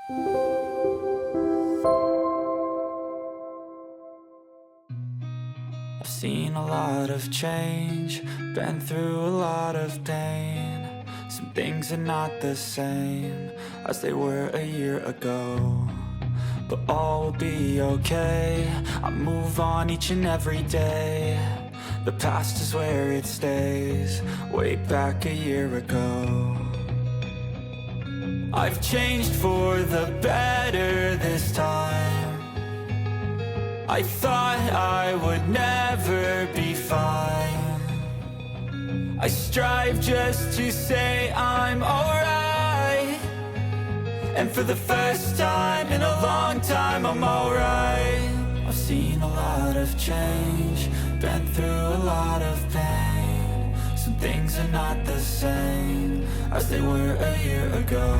I've seen a lot of change, been through a lot of pain. Some things are not the same as they were a year ago, but all will be okay. I move on each and every day. The past is where it stays, way back a year ago. I've changed for the better this time. I thought I would never be fine. I strive just to say I'm alright, and for the first time in a long time I'm alright. I've seen a lot of change, been through a lot of pain. Some things are not the same as they were a year ago,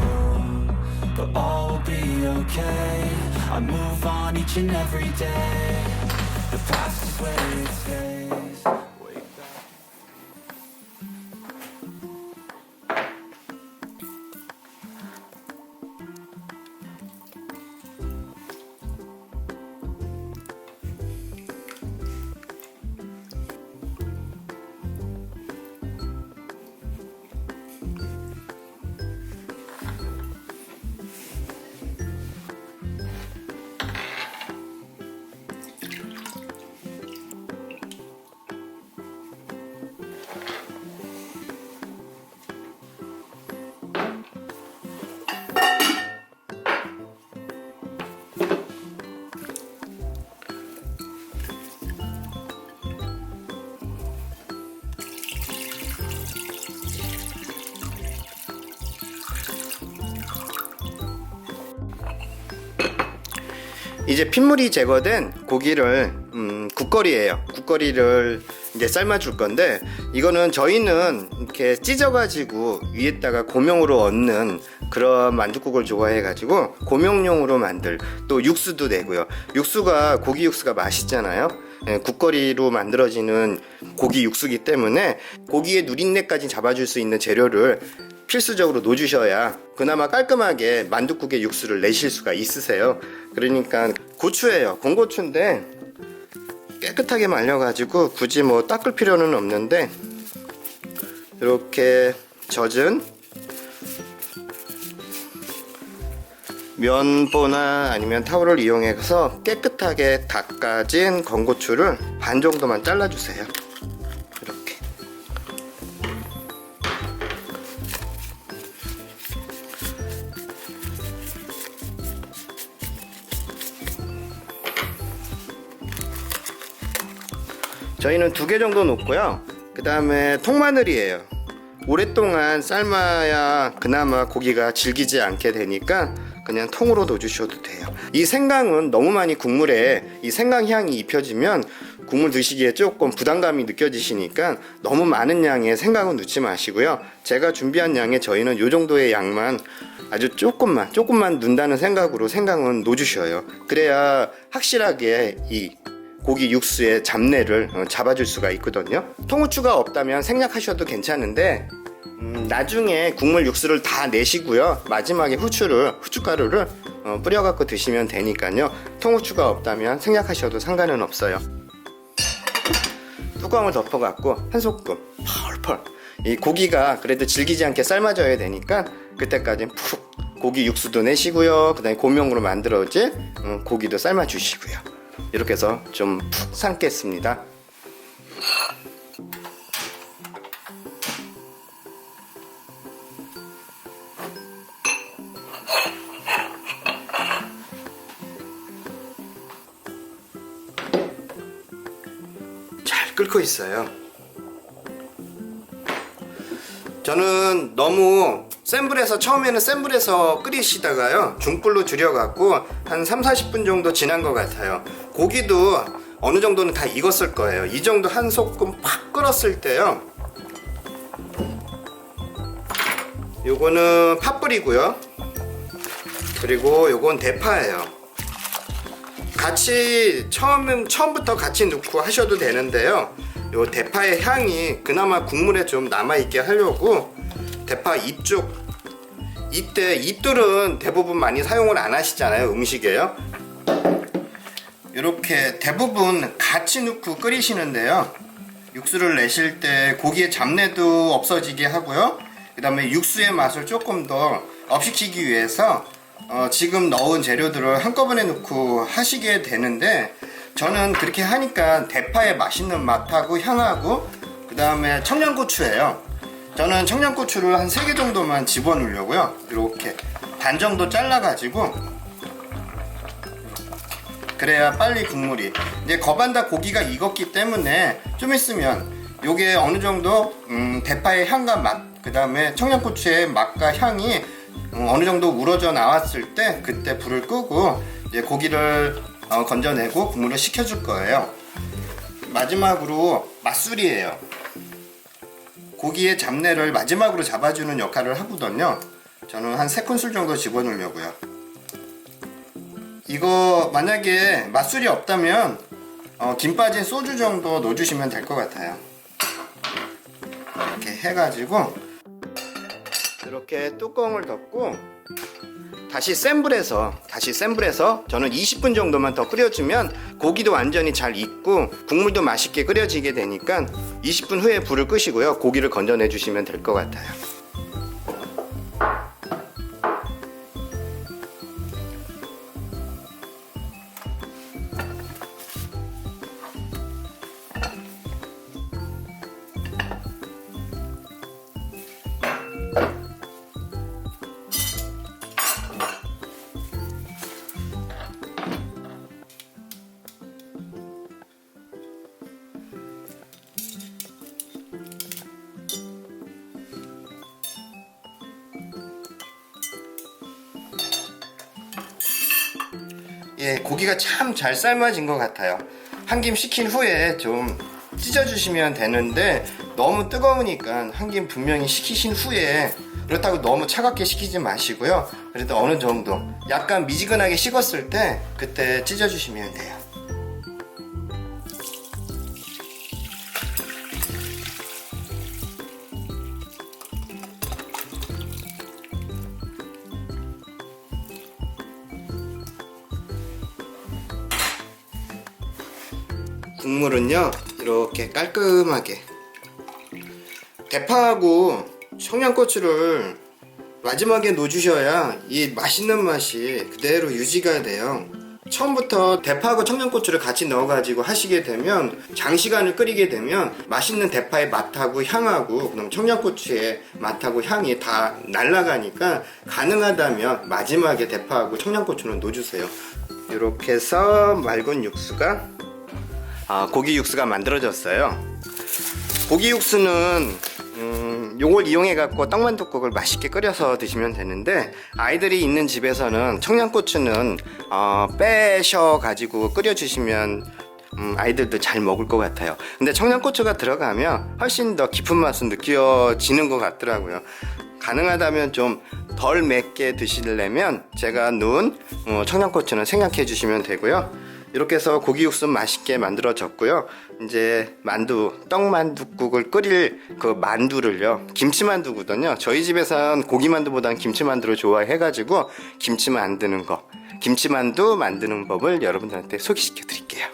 but all will be okay. I move on each and every day. The past is where it stays. Way back. 이제 핏물이 제거된 고기를 국거리예요. 국거리를 이제 삶아 줄 건데, 이거는 저희는 이렇게 찢어 가지고 위에다가 고명으로 얹는 그런 만둣국을 좋아해 가지고 고명용으로 만들, 또 육수도 내고요. 육수가 고기 육수가 맛있잖아요. 국거리로 만들어지는 고기 육수기 때문에 고기의 누린내까지 잡아줄 수 있는 재료를 필수적으로 넣어주셔야 그나마 깔끔하게 만둣국의 육수를 내실 수가 있으세요. 그러니까 고추예요. 건고추인데 깨끗하게 말려가지고 굳이 뭐 닦을 필요는 없는데, 이렇게 젖은 면보나 아니면 타월을 이용해서 깨끗하게 닦아진 건고추를 반 정도만 잘라주세요. 이렇게. 저희는 2개 정도 넣고요. 그 다음에 통마늘이에요. 오랫동안 삶아야 그나마 고기가 질기지 않게 되니까 그냥 통으로 넣어주셔도 돼요. 이 생강은 너무 많이 국물에 이 생강 향이 입혀지면 국물 드시기에 조금 부담감이 느껴지시니까 너무 많은 양의 생강은 넣지 마시고요. 제가 준비한 양에 저희는 이 정도의 양만 아주 조금만 넣는다는 생각으로 생강은 넣어주셔요. 그래야 확실하게 이 고기 육수의 잡내를 잡아줄 수가 있거든요. 통후추가 없다면 생략하셔도 괜찮은데, 나중에 국물 육수를 다 내시고요, 마지막에 후춧가루를 뿌려갖고 드시면 되니까요. 통후추가 없다면 생략하셔도 상관은 없어요. 뚜껑을 덮어갖고 한 소끔 펄펄, 이 고기가 그래도 질기지 않게 삶아져야 되니까 그때까지 푹 고기 육수도 내시고요, 그 다음에 고명으로 만들어질 고기도 삶아주시고요. 이렇게 해서 좀 푹 삶겠습니다. 잘 끓고 있어요. 저는 너무 센 불에서, 처음에는 센 불에서 끓이시다가요 중불로 줄여갖고 한 30-40분 정도 지난 것 같아요. 고기도 어느 정도는 다 익었을 거예요. 이 정도 한 소끔 팍 끓었을 때요, 요거는 팥불이고요, 그리고 요건 대파예요. 같이 처음부터 같이 넣고 하셔도 되는데요, 요 대파의 향이 그나마 국물에 좀 남아있게 하려고 대파 잎 이때 잎들은 대부분 많이 사용을 안 하시잖아요, 음식에요. 이렇게 대부분 같이 넣고 끓이시는데요, 육수를 내실 때 고기의 잡내도 없어지게 하고요, 그 다음에 육수의 맛을 조금 더 업시키기 위해서 지금 넣은 재료들을 한꺼번에 넣고 하시게 되는데, 저는 그렇게 하니까 대파의 맛있는 맛하고 향하고 그 다음에 청양고추예요. 저는 청양고추를 한 3개 정도만 집어넣으려고요. 이렇게 반 정도 잘라가지고, 그래야 빨리 국물이, 이제 거반다 고기가 익었기 때문에 좀 있으면 요게 어느 정도 대파의 향과 맛, 그 다음에 청양고추의 맛과 향이 어느 정도 우러져 나왔을 때, 그때 불을 끄고 이제 고기를 건져내고 국물을 식혀줄 거예요. 마지막으로 맛술이에요. 고기의 잡내를 마지막으로 잡아주는 역할을 하거든요. 저는 한 3큰술 정도 집어넣으려고요. 이거 만약에 맛술이 없다면 김 빠진 소주 정도 넣어주시면 될 것 같아요. 이렇게 해가지고 이렇게 뚜껑을 덮고 다시 센 불에서 저는 20분 정도만 더 끓여주면 고기도 완전히 잘 익고 국물도 맛있게 끓여지게 되니까 20분 후에 불을 끄시고요, 고기를 건져내 주시면 될 것 같아요. 예, 고기가 참 잘 삶아진 것 같아요. 한 김 식힌 후에 좀 찢어주시면 되는데, 너무 뜨거우니까 한 김 분명히 식히신 후에, 그렇다고 너무 차갑게 식히지 마시고요, 그래도 어느 정도 약간 미지근하게 식었을 때 그때 찢어주시면 돼요. 국물은요, 이렇게 깔끔하게, 대파하고 청양고추를 마지막에 넣어주셔야 이 맛있는 맛이 그대로 유지가 돼요. 처음부터 대파하고 청양고추를 같이 넣어가지고 하시게 되면, 장시간을 끓이게 되면 맛있는 대파의 맛하고 향하고 그다음 청양고추의 맛하고 향이 다 날아가니까, 가능하다면 마지막에 대파하고 청양고추는 넣어주세요. 이렇게 해서 맑은 육수가, 고기 육수가 만들어졌어요. 고기 육수는 요걸 이용해 갖고 떡만둣국을 맛있게 끓여서 드시면 되는데, 아이들이 있는 집에서는 청양고추는 빼셔 가지고 끓여 주시면 아이들도 잘 먹을 것 같아요. 근데 청양고추가 들어가면 훨씬 더 깊은 맛은 느껴지는 것 같더라고요. 가능하다면 좀 덜 맵게 드시려면 제가 넣은 청양고추는 생략해 주시면 되고요. 이렇게 해서 고기 육수 맛있게 만들어졌고요. 이제 떡만둣국을 끓일 그 만두를요, 김치만두거든요. 저희 집에선 고기만두보다는 김치만두를 좋아해가지고 김치만두 만드는 법을 여러분들한테 소개시켜 드릴게요.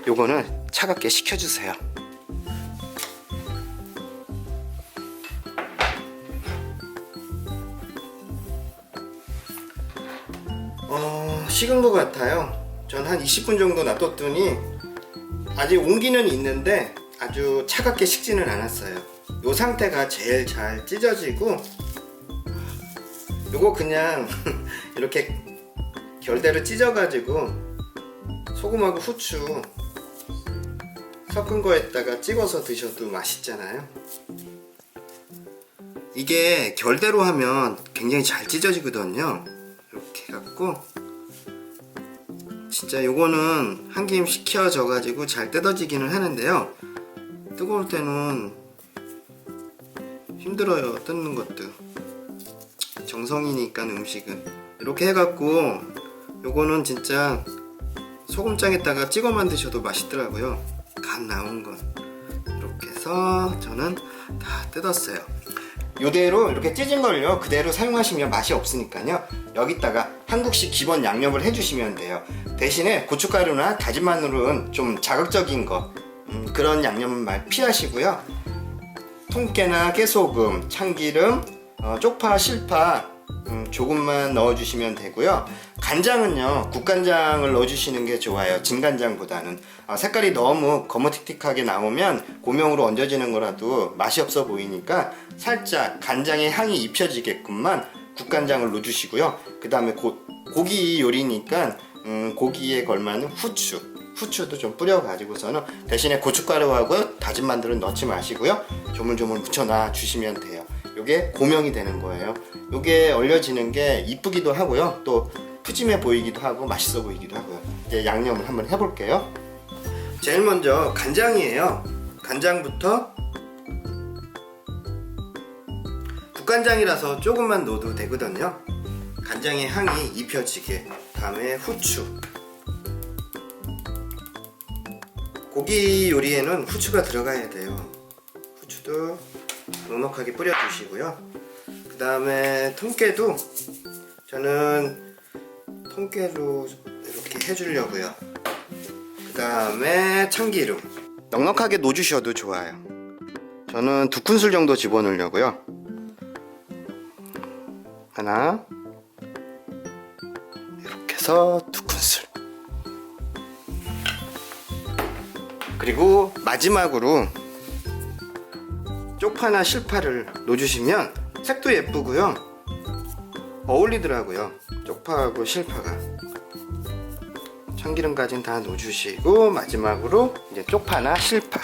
요거는 차갑게 식혀주세요. 식은 것 같아요. 전 한 20분 정도 놔뒀더니 아직 온기는 있는데 아주 차갑게 식지는 않았어요. 요 상태가 제일 잘 찢어지고, 요거 그냥 이렇게 결대로 찢어가지고 소금하고 후추 섞은 거에다가 찍어서 드셔도 맛있잖아요. 이게 결대로 하면 굉장히 잘 찢어지거든요. 이렇게 해갖고 진짜 요거는 한 김 식혀져 가지고 잘 뜯어지기는 하는데요, 뜨거울 때는 힘들어요. 뜯는 것도 정성이니까. 음식은 이렇게 해갖고 요거는 진짜 소금장에다가 찍어만 드셔도 맛있더라고요. 간 나온 건. 이렇게 해서 저는 다 뜯었어요. 이대로 이렇게 찢은 걸요 그대로 사용하시면 맛이 없으니까요, 여기다가 한국식 기본 양념을 해주시면 돼요. 대신에 고춧가루나 다진 마늘은 좀 자극적인 거, 그런 양념은 피하시고요. 통깨나 깨소금, 참기름, 쪽파, 실파 조금만 넣어주시면 되고요. 간장은요 국간장을 넣어주시는 게 좋아요, 진간장보다는. 색깔이 너무 거무틱틱하게 나오면 고명으로 얹어지는 거라도 맛이 없어 보이니까 살짝 간장의 향이 입혀지게끔만 국간장을 넣어주시고요. 그 다음에 고기 요리니까 고기에 걸맞는 후추도 좀 뿌려가지고서는, 대신에 고춧가루하고 다진 마늘은 넣지 마시고요, 조물조물 묻혀놔 주시면 돼요. 요게 고명이 되는 거예요. 요게 얼려지는 게 이쁘기도 하고요, 또 푸짐해 보이기도 하고 맛있어 보이기도 하고요. 이제 양념을 한번 해볼게요. 제일 먼저 간장이에요. 간장부터, 국간장이라서 조금만 넣어도 되거든요. 간장의 향이 입혀지게. 다음에 후추. 고기 요리에는 후추가 들어가야 돼요. 후추도 넉넉하게 뿌려주시고요. 그 다음에 통깨도 저는 통깨로 이렇게 해주려고요. 그 다음에 참기름 넉넉하게 넣어주셔도 좋아요. 저는 2큰술 정도 집어넣으려고요. 하나, 이렇게 해서 2큰술. 그리고 마지막으로 쪽파나 실파를 넣어주시면 색도 예쁘고요, 어울리더라고요, 쪽파하고 실파가. 참기름까지는 다 넣어주시고 마지막으로 이제 쪽파나 실파.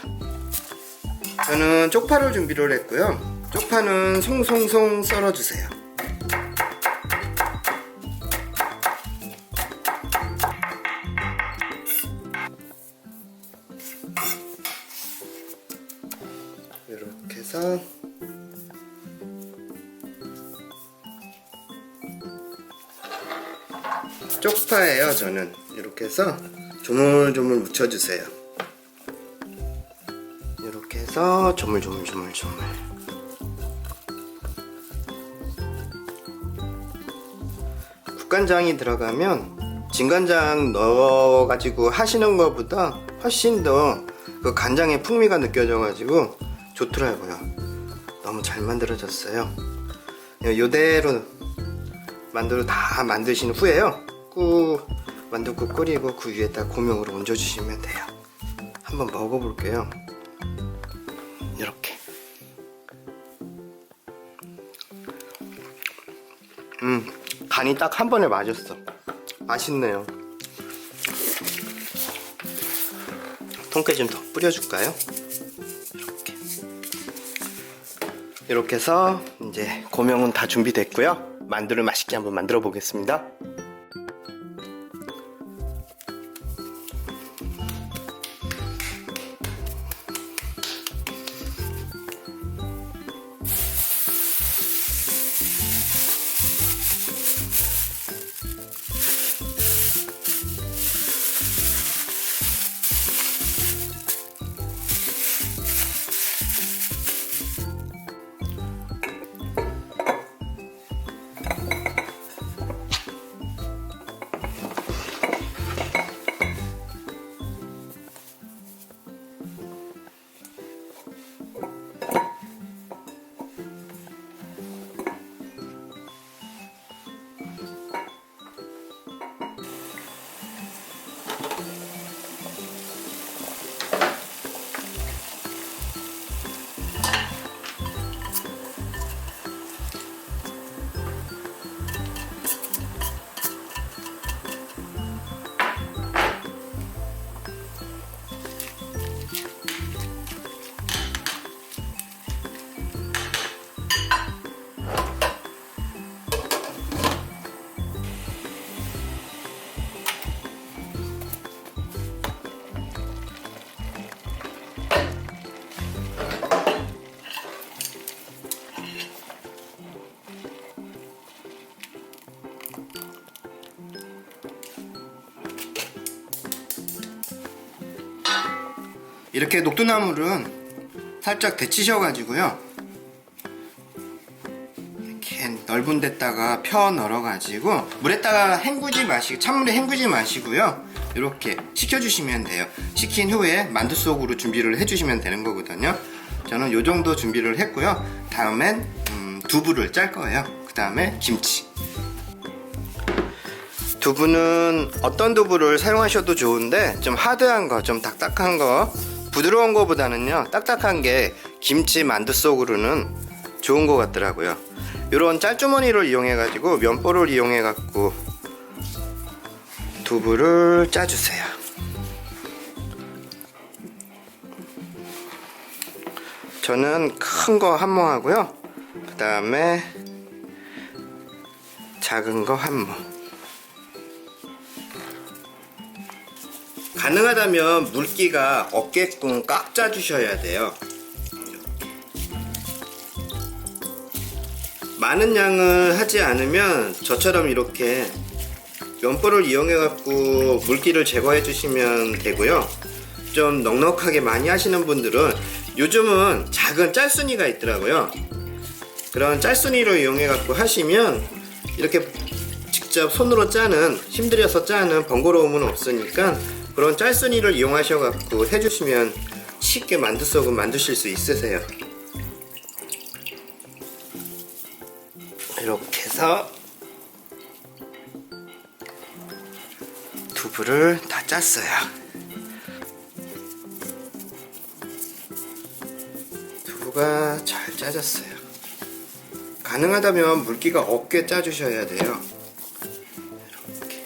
저는 쪽파를 준비를 했고요. 쪽파는 송송송 썰어주세요. 이렇게 해서 쪽파예요. 저는 이렇게 해서 조물조물 묻혀주세요. 이렇게 해서 조물조물. 국간장이 들어가면 진간장 넣어가지고 하시는 것보다 훨씬 더 그 간장의 풍미가 느껴져가지고 좋더라고요. 너무 잘 만들어졌어요. 요대로 만두를 다 만드신 후에요, 만두국 끓이고 그 위에다 고명으로 얹어주시면 돼요. 한번 먹어볼게요. 이렇게. 간이 딱 한 번에 맞았어. 맛있네요. 통깨 좀 더 뿌려줄까요? 이렇게 해서 이제 고명은 다 준비됐고요. 만두를 맛있게 한번 만들어 보겠습니다. 이렇게 녹두나물은 살짝 데치셔가지고요, 넓은 데다가 펴 널어 가지고 물에다가 헹구지 마시고, 찬물에 헹구지 마시고요, 이렇게 식혀주시면 돼요. 식힌 후에 만두 속으로 준비를 해주시면 되는 거거든요. 저는 요 정도 준비를 했고요. 다음엔 두부를 짤 거예요. 그 다음에 김치. 두부는 어떤 두부를 사용하셔도 좋은데 좀 하드한 거, 좀 딱딱한 거, 부드러운 거보다는요 딱딱한 게 김치 만두 속으로는 좋은 것 같더라고요. 요런 짤주머니를 이용해 가지고, 면보를 이용해 갖고 두부를 짜주세요. 저는 큰 거 한 모 하고요, 그 다음에 작은 거 한 모. 가능하다면 물기가 없게끔 꽉 짜주셔야 돼요. 많은 양을 하지 않으면 저처럼 이렇게 면보를 이용해 갖고 물기를 제거해 주시면 되고요. 좀 넉넉하게 많이 하시는 분들은 요즘은 작은 짤순이가 있더라고요. 그런 짤순이를 이용해 갖고 하시면 이렇게 직접 손으로 짜는, 힘들여서 짜는 번거로움은 없으니까 그런 짤순이를 이용하셔 갖고 해주시면 쉽게 만두속은 만드실 수 있으세요. 이렇게 해서 두부를 다 짰어요. 두부가 잘 짜졌어요. 가능하다면 물기가 없게 짜주셔야 돼요. 이렇게.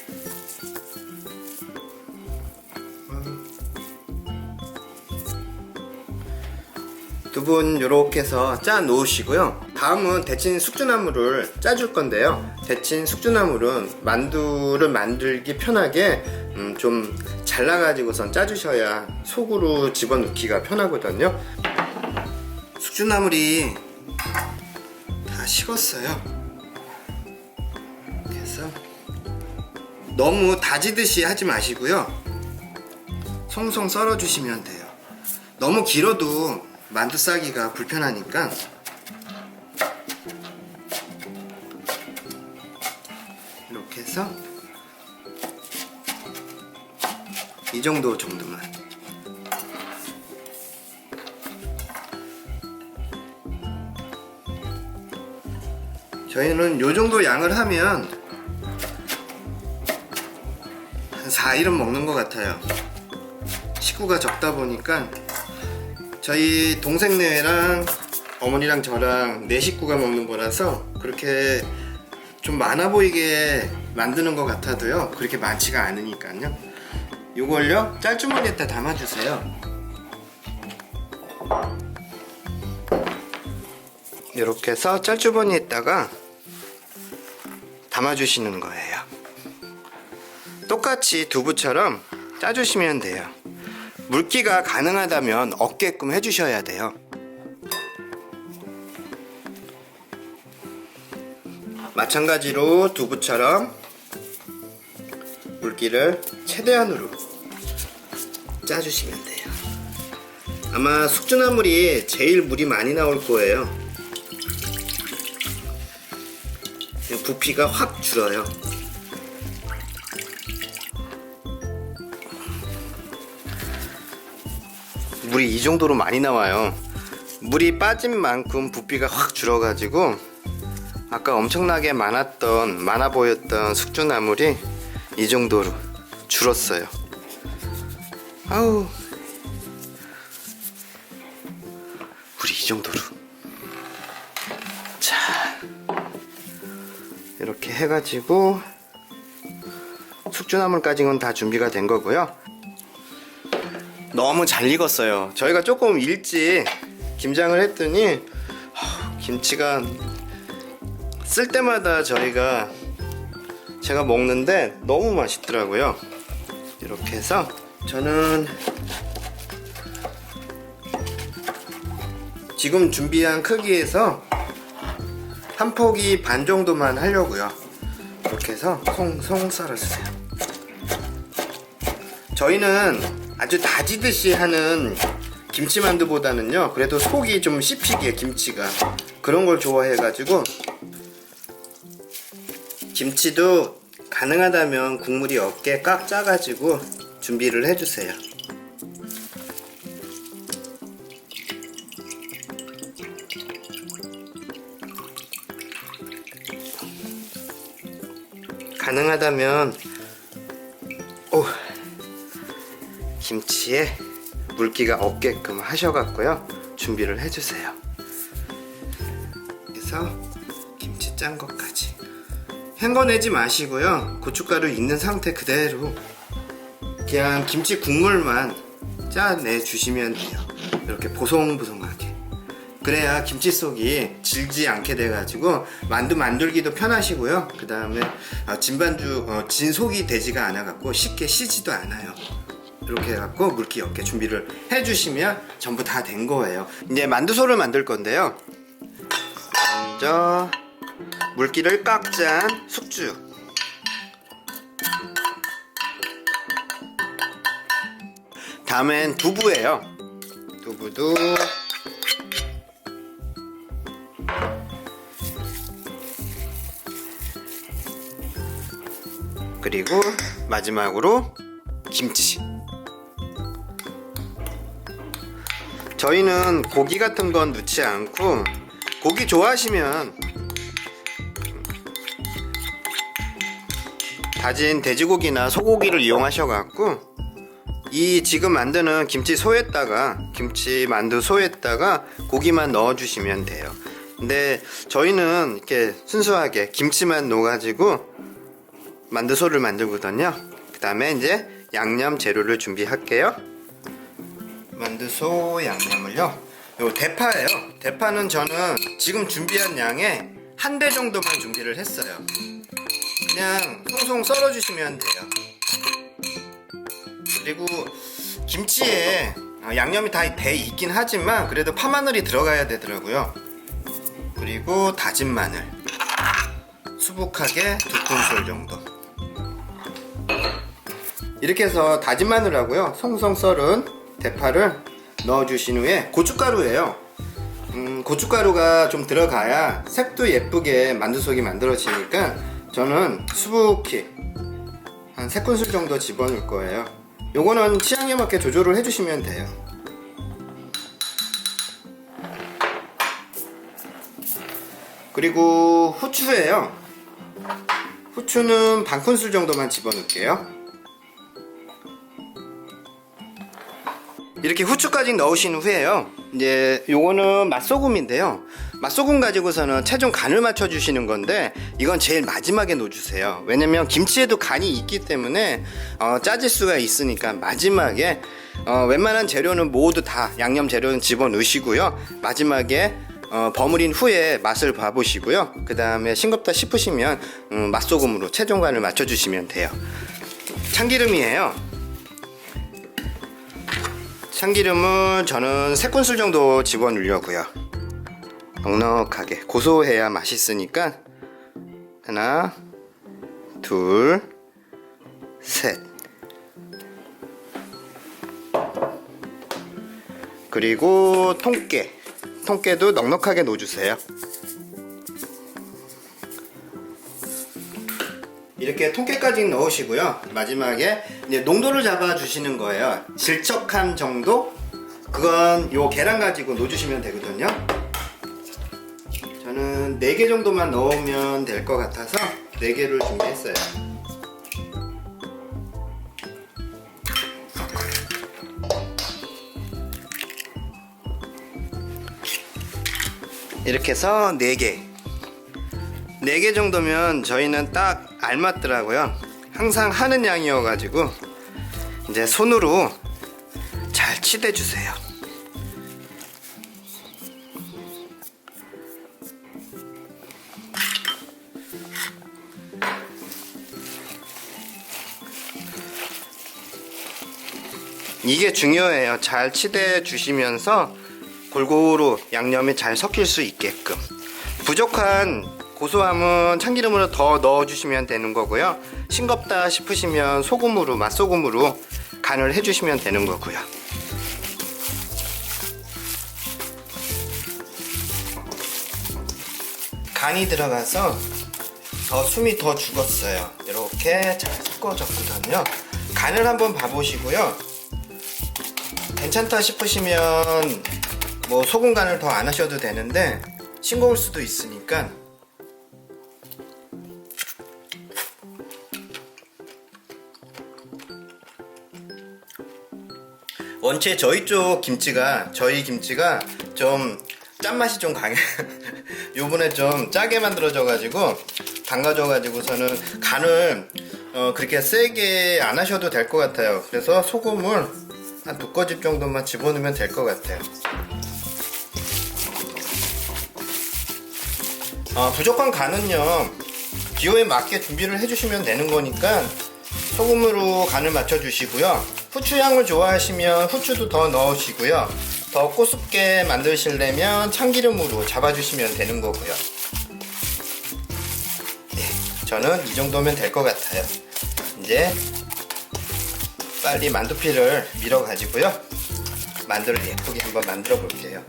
두부는 이렇게 해서 짜 놓으시고요. 다음은 데친 숙주나물을 짜줄 건데요. 데친 숙주나물은 만두를 만들기 편하게 좀 잘라가지고선 짜주셔야 속으로 집어넣기가 편하거든요. 숙주나물이 다 식었어요. 그래서 너무 다지듯이 하지 마시고요, 송송 썰어주시면 돼요. 너무 길어도 만두 싸기가 불편하니까 이렇게 해서 이 정도만. 저희는 요 정도 양을 하면 한 4일은 먹는 것 같아요. 식구가 적다 보니까 저희 동생네랑 어머니랑 저랑 4식구가 먹는 거라서 그렇게 좀 많아 보이게 만드는 것 같아도요, 그렇게 많지가 않으니까요. 요걸요 짤주머니에다 담아주세요. 이렇게 해서 짤주머니에다가 담아주시는 거예요. 똑같이 두부처럼 짜주시면 돼요. 물기가 가능하다면 없게끔 해주셔야 돼요. 마찬가지로 두부처럼 물기를 최대한으로 짜주시면 돼요. 아마 숙주나물이 제일 물이 많이 나올 거예요. 부피가 확 줄어요. 물이 이 정도로 많이 나와요. 물이 빠진 만큼 부피가 확 줄어가지고 아까 엄청나게 많아 보였던 숙주나물이 이 정도로 줄었어요. 아우, 물이 이 정도로. 자, 이렇게 해가지고 숙주나물까지는 다 준비가 된 거고요. 너무 잘 익었어요. 저희가 조금 일찍 김장을 했더니 김치가 쓸 때마다 제가 먹는데 너무 맛있더라고요. 이렇게 해서 저는 지금 준비한 크기에서 한 포기 반 정도만 하려고요. 이렇게 해서 송송 썰어주세요. 저희는 아주 다지듯이 하는 김치만두보다는요, 그래도 속이 좀 씹히게 김치가 그런 걸 좋아해가지고 김치도 가능하다면 국물이 없게 꽉 짜가지고 준비를 해주세요. 가능하다면 김치에 물기가 없게끔 하셔갖고요 준비를 해주세요. 그래서 김치 짠 것까지 헹궈내지 마시고요. 고춧가루 있는 상태 그대로 그냥 김치 국물만 짜내 주시면 돼요. 이렇게 보송보송하게. 그래야 김치 속이 질지 않게 돼가지고 만두 만들기도 편하시고요. 그 다음에 진속이 되지가 않아갖고 쉽게 쉬지도 않아요. 이렇게 해갖고 물기 없게 준비를 해주시면 전부 다 된 거예요. 이제 만두소를 만들 건데요. 먼저 물기를 꽉 짠 숙주, 다음엔 두부예요. 두부도 그리고 마지막으로 김치. 저희는 고기 같은 건 넣지 않고, 고기 좋아하시면 다진 돼지고기나 소고기를 이용하셔갖고 이 지금 만드는 김치 만두 소에다가 고기만 넣어주시면 돼요. 근데 저희는 이렇게 순수하게 김치만 넣어가지고 만두소를 만들거든요. 그 다음에 이제 양념 재료를 준비할게요. 만두소 양념을요, 요 대파예요. 대파는 저는 지금 준비한 양의 한 배 정도만 준비를 했어요. 그냥 송송 썰어 주시면 돼요. 그리고 김치에 양념이 다 돼 있긴 하지만 그래도 파마늘이 들어가야 되더라고요. 그리고 다진 마늘 수북하게 2큰술 정도. 이렇게 해서 다진 마늘하고요 송송 썰은 대파를 넣어주신 후에 고춧가루예요. 고춧가루가 좀 들어가야 색도 예쁘게 만두속이 만들어지니까 저는 수북히 한 3큰술 정도 집어넣을 거예요. 요거는 취향에 맞게 조절을 해주시면 돼요. 그리고 후추예요. 후추는 반 큰술 정도만 집어넣을게요. 이렇게 후추까지 넣으신 후에요, 이제 요거는 맛소금인데요. 맛소금 가지고서는 최종 간을 맞춰 주시는 건데 이건 제일 마지막에 넣어주세요. 왜냐면 김치에도 간이 있기 때문에 짜질 수가 있으니까 마지막에 웬만한 재료는 모두 다 양념 재료는 집어 넣으시고요. 마지막에 버무린 후에 맛을 봐보시고요. 그 다음에 싱겁다 싶으시면 맛소금으로 최종 간을 맞춰 주시면 돼요. 참기름이에요. 참기름은 저는 3큰술 정도 집어넣으려고요. 넉넉하게 고소해야 맛있으니까 하나, 둘, 셋. 그리고 통깨도 넉넉하게 넣어주세요. 이렇게 통깨까지 넣으시고요. 마지막에 이제 농도를 잡아 주시는 거예요. 질척한 정도? 그건 요 계란 가지고 넣어주시면 되거든요. 저는 4개 정도만 넣으면 될 것 같아서 4개를 준비했어요. 이렇게 해서 4개 정도면 저희는 딱 알맞더라고요. 항상 하는 양이어가지고 이제 손으로 잘 치대주세요. 이게 중요해요. 잘 치대 주시면서 골고루 양념이 잘 섞일 수 있게끔. 부족한 고소함은 참기름으로 더 넣어주시면 되는 거고요. 싱겁다 싶으시면 소금으로, 맛소금으로 간을 해주시면 되는 거고요. 간이 들어가서 더 숨이 더 죽었어요. 이렇게 잘 섞어졌거든요. 간을 한번 봐보시고요. 괜찮다 싶으시면 뭐 소금 간을 더 안 하셔도 되는데 싱거울 수도 있으니까. 원체 저희 김치가 좀 짠맛이 좀 강해. 요번에 좀 짜게 만들어져가지고 담가져가지고서는 간을 그렇게 세게 안 하셔도 될 것 같아요. 그래서 소금을 한 2꼬집 정도만 집어넣으면 될 것 같아요. 부족한 간은요 기호에 맞게 준비를 해주시면 되는 거니까 소금으로 간을 맞춰주시고요. 후추향을 좋아하시면 후추도 더 넣으시고요. 더 꼬숩게 만드시려면 참기름으로 잡아주시면 되는 거고요. 네, 저는 이 정도면 될 것 같아요. 이제 빨리 만두피를 밀어 가지고요. 만두를 예쁘게 한번 만들어 볼게요.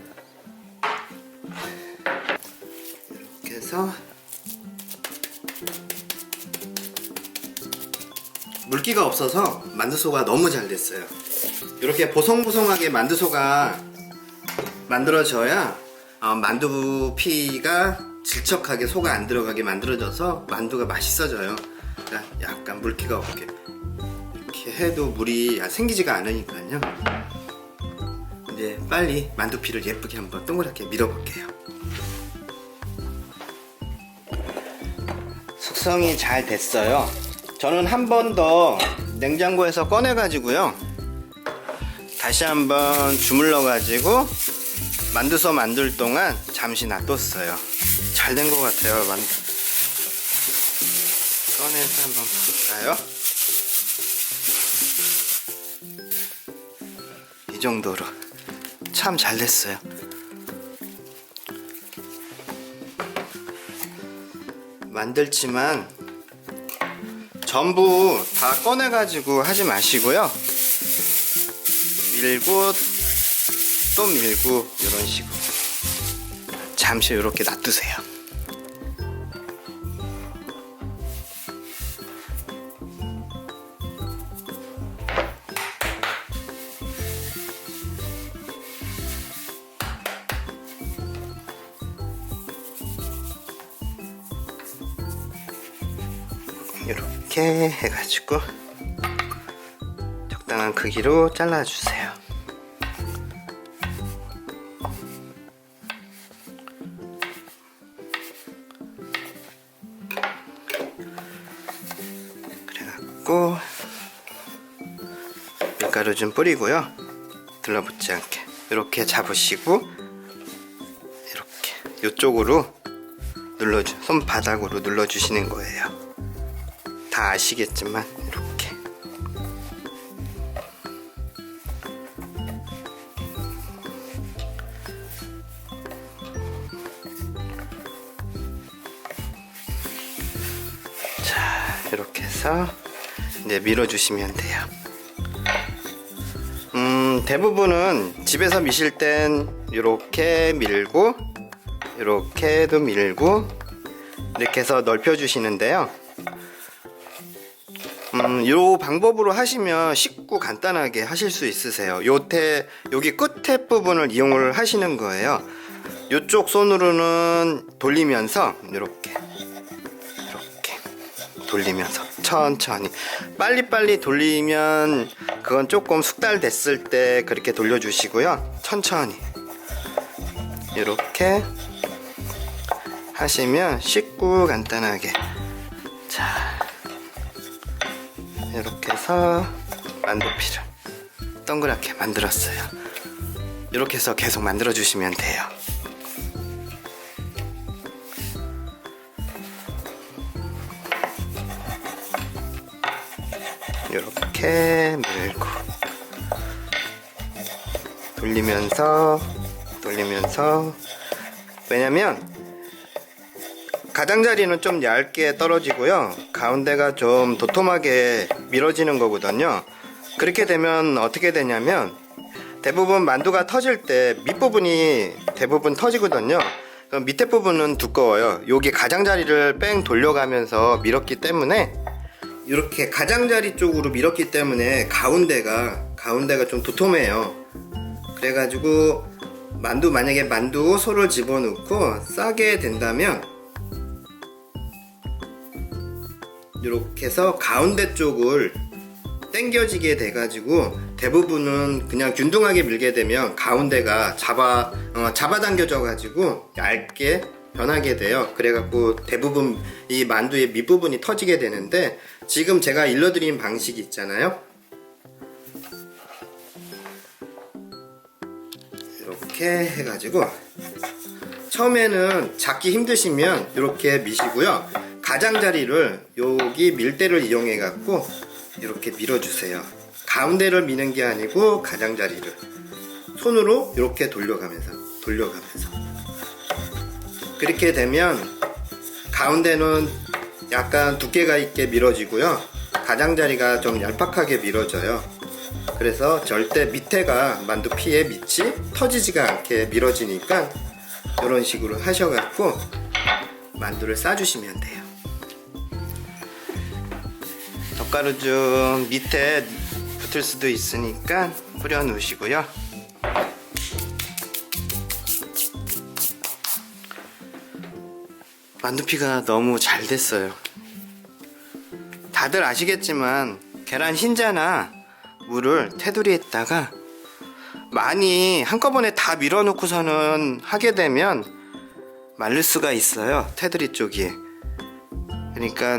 이렇게 해서 물기가 없어서 만두소가 너무 잘 됐어요. 이렇게 보송보송하게 만두소가 만들어져야 만두피가 질척하게 소가 안 들어가게 만들어져서 만두가 맛있어져요. 그러니까 약간 물기가 없게 이렇게 해도 물이 생기지가 않으니까요. 이제 빨리 만두피를 예쁘게 한번 동그랗게 밀어볼게요. 숙성이 잘 됐어요. 저는 한 번 더 냉장고에서 꺼내 가지고요 다시 한번 주물러 가지고 만두소 만들 동안 잠시 놔뒀어요. 잘 된 것 같아요. 꺼내서 한번 볼까요? 이 정도로 참 잘 됐어요. 만들지만 전부 다 꺼내가지고 하지 마시고요. 밀고 또 밀고 이런 식으로 잠시 이렇게 놔두세요. 이렇게 해가지고 적당한 크기로 잘라주세요. 그래갖고 밀가루 좀 뿌리고요. 들러붙지 않게 이렇게 잡으시고 이렇게 이쪽으로 손바닥으로 눌러주시는 거예요. 다 아시겠지만 이렇게 자 이렇게 해서 이제 밀어주시면 돼요. 대부분은 집에서 미실 땐 이렇게 밀고 이렇게도 밀고 이렇게 해서 넓혀주시는데요. 요 방법으로 하시면 쉽고 간단하게 하실 수 있으세요. 여기 끝에 부분을 이용을 하시는 거예요. 요쪽 손으로는 돌리면서 이렇게 돌리면서 천천히 빨리빨리 돌리면 그건 조금 숙달됐을 때 그렇게 돌려주시고요. 천천히 이렇게 하시면 쉽고 간단하게 자 이렇게 해서 만두피를 동그랗게 만들었어요. 이렇게 해서 계속 만들어 주시면 돼요. 이렇게 밀고 돌리면서 왜냐면 가장자리는 좀 얇게 떨어지고요. 가운데가 좀 도톰하게 밀어지는 거거든요. 그렇게 되면 어떻게 되냐면 대부분 만두가 터질 때 밑부분이 대부분 터지거든요. 그럼 밑에 부분은 두꺼워요. 여기 가장자리를 뺑 돌려가면서 밀었기 때문에 이렇게 가장자리 쪽으로 밀었기 때문에 가운데가 좀 도톰해요. 그래가지고 만약에 만두 소를 집어넣고 싸게 된다면 이렇게 해서 가운데 쪽을 당겨지게 돼가지고 대부분은 그냥 균등하게 밀게 되면 가운데가 잡아당겨져 가지고 얇게 변하게 돼요. 그래갖고 대부분 이 만두의 밑부분이 터지게 되는데, 지금 제가 일러드린 방식이 있잖아요. 이렇게 해가지고 처음에는 잡기 힘드시면 이렇게 미시고요. 가장자리를 여기 밀대를 이용해 갖고 이렇게 밀어주세요. 가운데를 미는 게 아니고 가장자리를 손으로 이렇게 돌려가면서 그렇게 되면 가운데는 약간 두께가 있게 밀어지고요, 가장자리가 좀 얄팍하게 밀어져요. 그래서 절대 밑에가 만두피의 밑이 터지지가 않게 밀어지니까 이런 식으로 하셔갖고 만두를 싸주시면 돼요. 젓가루 좀 밑에 붙을 수도 있으니까 뿌려 놓으시고요. 만두피가 너무 잘 됐어요. 다들 아시겠지만 계란 흰자나 물을 테두리에다가 많이 한꺼번에 다 밀어놓고서는 하게 되면 마를 수가 있어요, 테두리 쪽이. 그러니까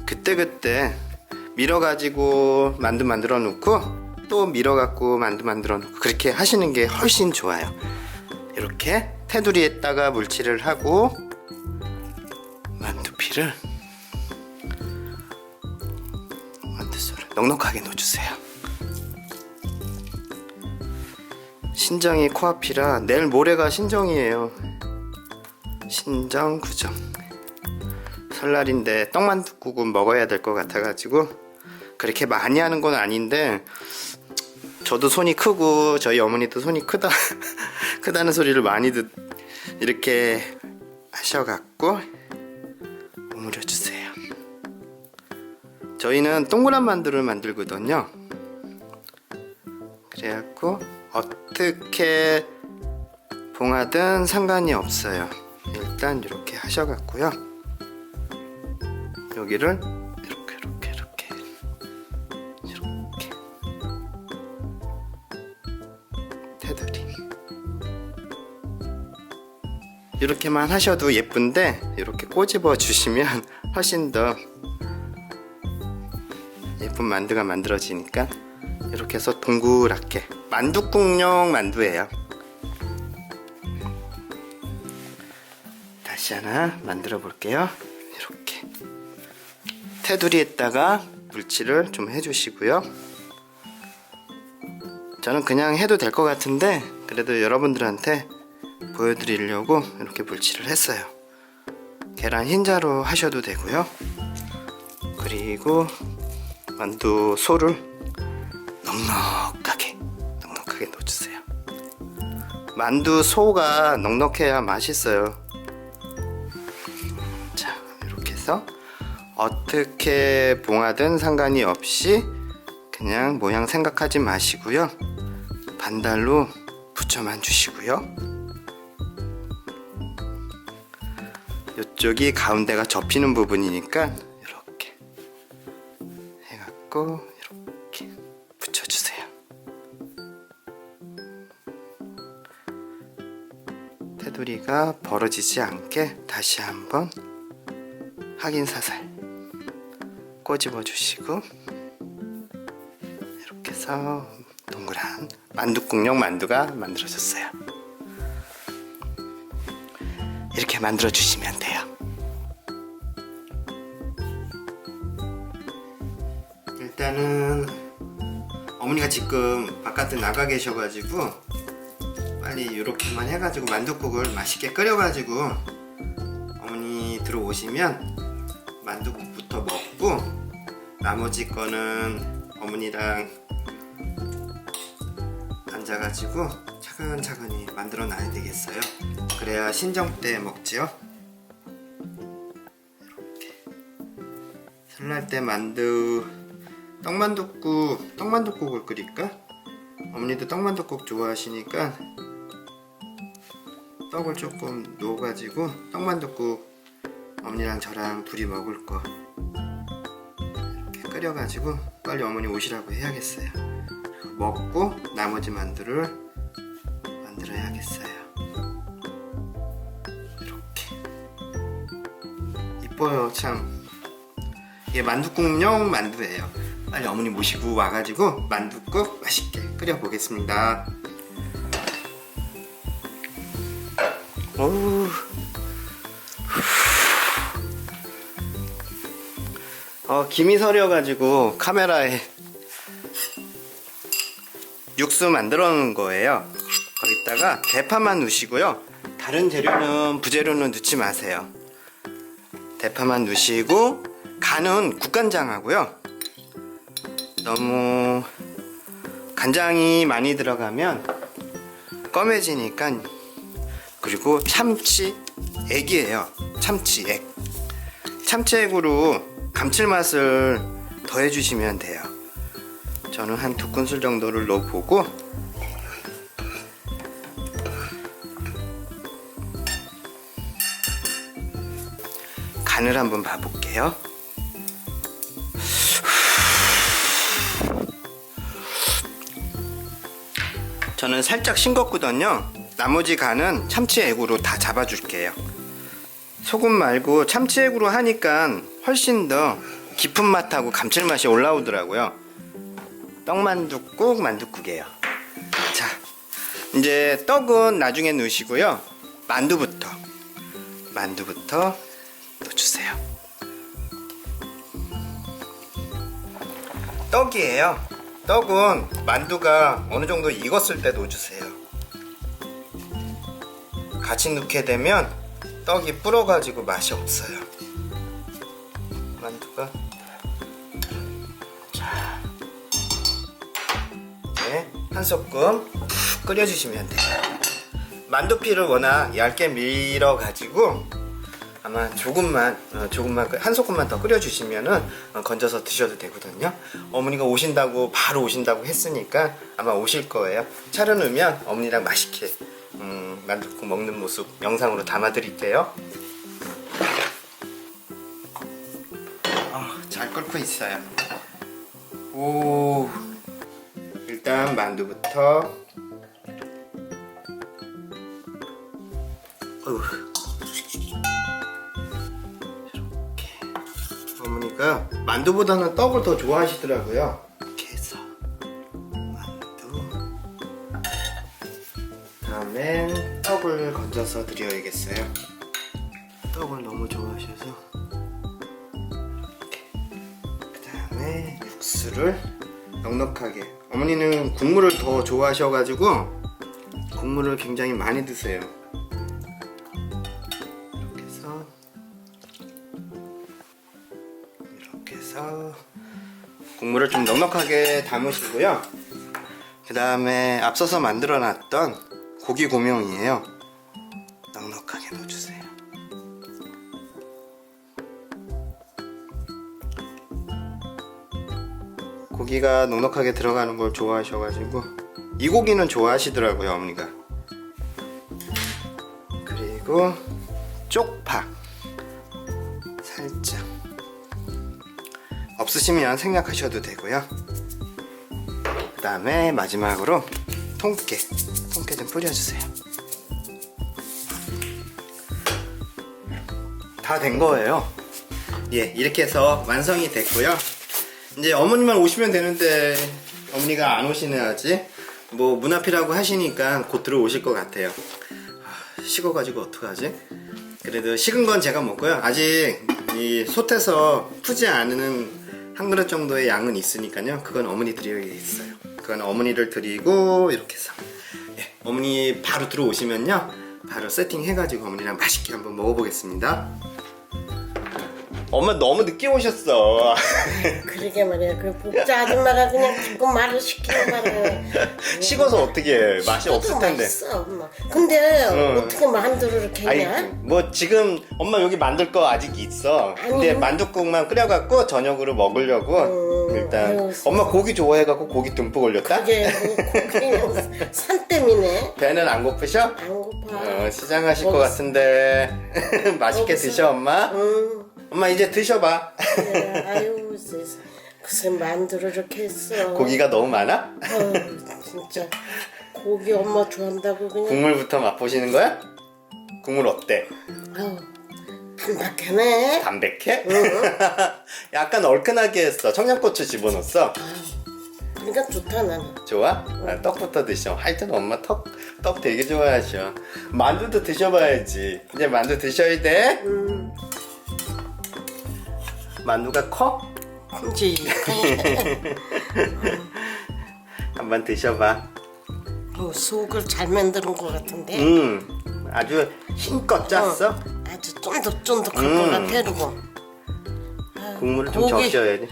그때그때 밀어가지고 만두 만들어 놓고 또 밀어갖고 만두 만들어 놓고 그렇게 하시는 게 훨씬 좋아요. 이렇게 테두리에다가 물칠을 하고 만두피를 만두소를 넉넉하게 넣어주세요. 신정이 코앞이라 내일 모레가 신정이에요. 신정 구정. 설날인데 떡만둣국은 먹어야 될 것 같아가지고 그렇게 많이 하는 건 아닌데, 저도 손이 크고 저희 어머니도 손이 크다는 소리를 많이 이렇게 하셔갖고 오므려 주세요. 저희는 동그란 만두를 만들거든요. 그래갖고 어떻게 봉하든 상관이 없어요. 일단 이렇게 하셔갖고요, 여기를 이렇게 테두리 이렇게만 하셔도 예쁜데, 이렇게 꼬집어 주시면 훨씬 더 예쁜 만두가 만들어지니까 이렇게 해서 동그랗게. 만둣국용 만두예요. 다시 하나 만들어 볼게요. 이렇게 테두리에다가 물칠을 좀 해주시고요. 저는 그냥 해도 될 것 같은데 그래도 여러분들한테 보여드리려고 이렇게 물칠을 했어요. 계란 흰자로 하셔도 되고요. 그리고 만두 소를 넉넉하게 넣어주세요. 만두 소가 넉넉해야 맛있어요. 자, 이렇게 해서 어떻게 봉하든 상관이 없이 그냥 모양 생각하지 마시고요, 반달로 붙여만 주시고요. 이쪽이 가운데가 접히는 부분이니까 이렇게 해갖고 이렇게 붙여주세요. 테두리가 벌어지지 않게 다시 한번 확인 사살 꼬집어 주시고, 이렇게 해서 동그란 만둣국용 만두가 만들어졌어요. 이렇게 만들어 주시면 돼요. 일단은 어머니가 지금 바깥에 나가 계셔가지고 빨리 이렇게만 해가지고 만둣국을 맛있게 끓여가지고 어머니 들어오시면 만둣국부터 먹고 나머지 거는 어머니랑 앉아가지고 차근차근히 만들어 놔야 되겠어요. 그래야 신정 때 먹지요. 이렇게 설날 때 떡만둣국을 끓일까? 어머니도 떡만둣국 좋아하시니까 떡을 조금 넣어가지고 떡만둣국 어머니랑 저랑 둘이 먹을 거 이렇게 끓여가지고 빨리 어머니 오시라고 해야겠어요. 먹고 나머지 만두를 만들어야겠어요. 이렇게 이뻐요. 참 이게 만둣국용 만두예요. 빨리 어머니 모시고 와가지고 만둣국 맛있게 끓여보겠습니다. 어우. 김이 서려가지고 카메라에 육수 만들어 놓은 거예요. 거기다가 대파만 넣으시고요. 다른 재료는 부재료는 넣지 마세요. 대파만 넣으시고 간은 국간장 하고요. 너무 간장이 많이 들어가면 검해지니까. 그리고 참치액이에요. 참치액. 참치액으로 감칠맛을 더해주시면 돼요. 저는 한 2큰술 정도를 넣어보고 간을 한번 봐볼게요. 저는 살짝 싱겁거든요. 나머지 간은 참치액으로 다 잡아줄게요. 소금 말고 참치액으로 하니까 훨씬 더 깊은 맛하고 감칠맛이 올라오더라고요. 떡만둣국 만둣국이에요. 자, 이제 떡은 나중에 넣으시고요. 만두부터 넣어주세요. 떡이에요. 떡은 만두가 어느 정도 익었을 때 넣어주세요. 같이 넣게 되면 떡이 불어가지고 맛이 없어요. 만두가 자, 네, 한 소끔 푹 끓여주시면 돼요. 만두피를 워낙 얇게 밀어가지고 아마 조금만 한 소끔만 더 끓여주시면은 건져서 드셔도 되거든요. 어머니가 바로 오신다고 했으니까 아마 오실 거예요. 차려놓으면 어머니랑 맛있게 만둣국 먹는 모습 영상으로 담아드릴게요. 잘 끓고 있어요. 오, 일단 만두부터. 이렇게 어머니가 만두보다는 떡을 더 좋아하시더라고요. 이렇게 해서 만두, 다음엔 떡을 건져서 드려야겠어요. 떡을 너무 좋아하셔서 이렇게. 그 다음에 육수를 넉넉하게. 어머니는 국물을 더 좋아하셔가지고 국물을 굉장히 많이 드세요. 이렇게 해서 국물을 좀 넉넉하게 담으시고요. 그 다음에 앞서서 만들어놨던 고기 고명이에요. 넉넉하게 넣어주세요. 고기가 넉넉하게 들어가는 걸 좋아하셔가지고 이 고기는 좋아하시더라고요, 어머니가. 그리고 쪽파 살짝. 없으시면 생략하셔도 되고요. 그 다음에 마지막으로 통깨 좀 뿌려주세요. 다 된 거예요. 예, 이렇게 해서 완성이 됐고요. 이제 어머니만 오시면 되는데 어머니가 안 오시네야지. 뭐 문 앞이라고 하시니까 곧 들어오실 것 같아요. 식어가지고 어떡하지? 그래도 식은 건 제가 먹고요. 아직 이 솥에서 푸지 않은 한 그릇 정도의 양은 있으니까요. 그건 어머니 드려야겠어요. 그건 어머니를 드리고 이렇게 해서 예, 어머니 바로 들어오시면요 바로 세팅해가지고 어머니랑 맛있게 한번 먹어보겠습니다. 엄마 너무 늦게 오셨어. 그러게 말이야. 그 복자 아줌마가 그냥 자꾸 말을 시키는 말을. 식어서 어떻게 해? 맛이 없을 텐데. 맛있어, 엄마. 근데 어떻게 만두를 이렇게 아니 했냐? 뭐 지금 엄마 여기 만들 거 아직 있어. 근데 아니요. 만둣국만 끓여갖고 저녁으로 먹으려고 일단 아유, 엄마 고기 좋아해갖고 고기 듬뿍 올렸다. 이게 고기는 산 때문에 배는 안 고프셔? 안 고파. 시장하실 것 먹었어. 같은데 맛있게 먹었어. 드셔 엄마. 엄마 이제 드셔봐. 그래, 아유, 글쎄 만두를 이렇게 했어. 고기가 너무 많아? 아유, 진짜 고기 엄마 좋아한다고 그냥. 국물부터 맛보시는 거야? 국물 어때? 아유, 담백하네. 담백해? 약간 얼큰하게 했어. 청양고추 집어넣었어. 그러니까 좋다 나는. 좋아? 떡부터 드셔. 하여튼 엄마 떡 되게 좋아하셔. 만두도 드셔봐야지. 이제 만두 드셔야 돼. 만두가 커? 그지. 한번 드셔봐. 속을 잘 만드는 것 같은데. 아주 힘껏 짰어. 아주 쫀득쫀득할 것 같아. 그리고 국물을 좀 고기. 적셔야 돼.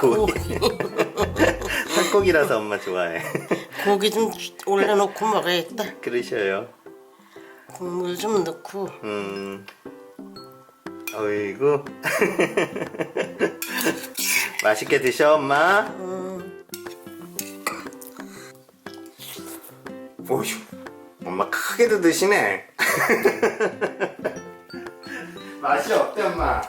고기. 살코기라서 엄마 좋아해. 고기 좀 올려놓고 먹어야겠다. 그러셔요. 국물 좀 넣고. 어이구. 맛있게 드셔 엄마. 오휴. 엄마 크게도 드시네. 맛이 어때 엄마?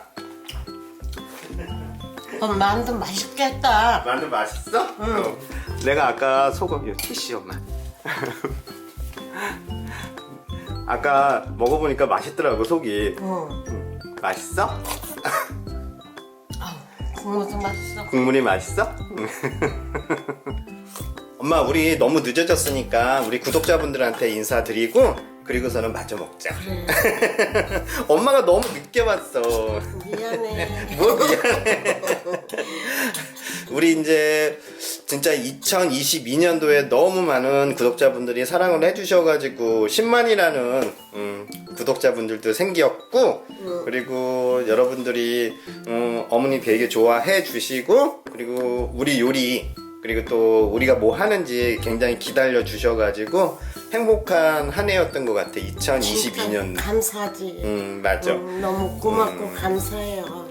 만두 맛있게 했다. 만두 맛있어? 내가 아까 소금 요 티시 엄마. 아까 먹어보니까 맛있더라고 속이. 맛있어? 국물도 맛있어. 국물이 맛있어? 엄마 우리 너무 늦어졌으니까 우리 구독자분들한테 인사드리고 그리고서는 마저 먹자. 그래. 엄마가 너무 늦게 왔어. 미안해. 뭐 미안해. 우리 이제 진짜 2022년도에 너무 많은 구독자분들이 사랑을 해주셔가지고 10만이라는 구독자분들도 생겼고 그리고 여러분들이 어머니 되게 좋아해 주시고 그리고 우리 요리 그리고 또 우리가 뭐 하는지 굉장히 기다려 주셔가지고 행복한 한 해였던 것 같아. 2022년. 감사하지. 맞아. 너무 고맙고 감사해요.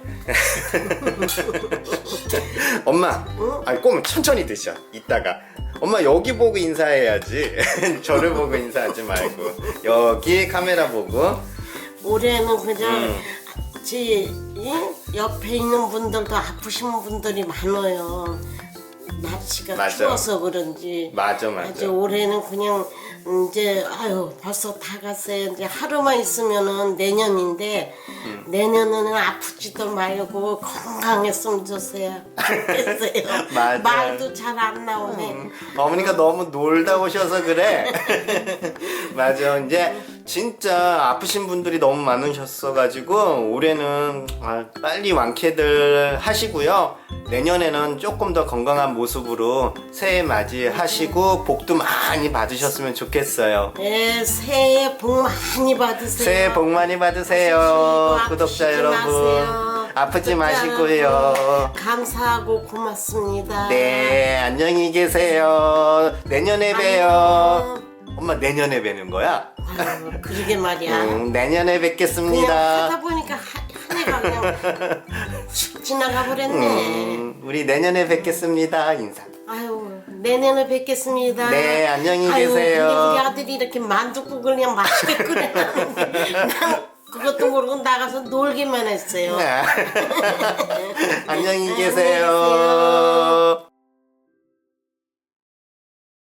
엄마, 아니 꼬면 천천히 드셔. 이따가. 엄마 여기 보고 인사해야지. 저를 보고 인사하지 말고 여기 카메라 보고. 올해는 그냥 옆에 있는 분들도 아프신 분들이 많아요. 날씨가 맞아. 추워서 그런지. 맞아. 아주 올해는 그냥 이제 벌써 다 갔어요. 이제 하루만 있으면은 내년인데 내년에는 아프지도 말고 건강했으면 좋겠어요. 맞아. 말도 잘 안 나오네. 어머니가 너무 놀다 오셔서 그래. 맞아. 이제 진짜 아프신 분들이 너무 많으셨어가지고 올해는 빨리 완쾌들 하시고요. 내년에는 조금 더 건강한 모습으로 새해 맞이하시고 복도 많이 받으셨으면 좋겠어요. 네, 새해 복 많이 받으세요. 새해 복 많이 받으세요. 아프시고 구독자 아프시지 여러분. 마세요. 아프지 구독자 마시고요. 여러분, 감사하고 고맙습니다. 네, 안녕히 계세요. 내년에 봬요. 엄마 내년에 뵈는 거야? 아유, 그러게 말이야. 내년에 그냥 뵙겠습니다. 하다 보니까 한 해가 그냥 쑥 지나가 버렸네. 우리 내년에 뵙겠습니다. 인사. 아유, 내년에 뵙겠습니다. 네, 안녕히 아유, 계세요. 근데 우리 아들이 이렇게 만둣국을 그냥 맛있게 끓여놨는데 난 그것도 모르고 나가서 놀기만 했어요. 안녕히 계세요.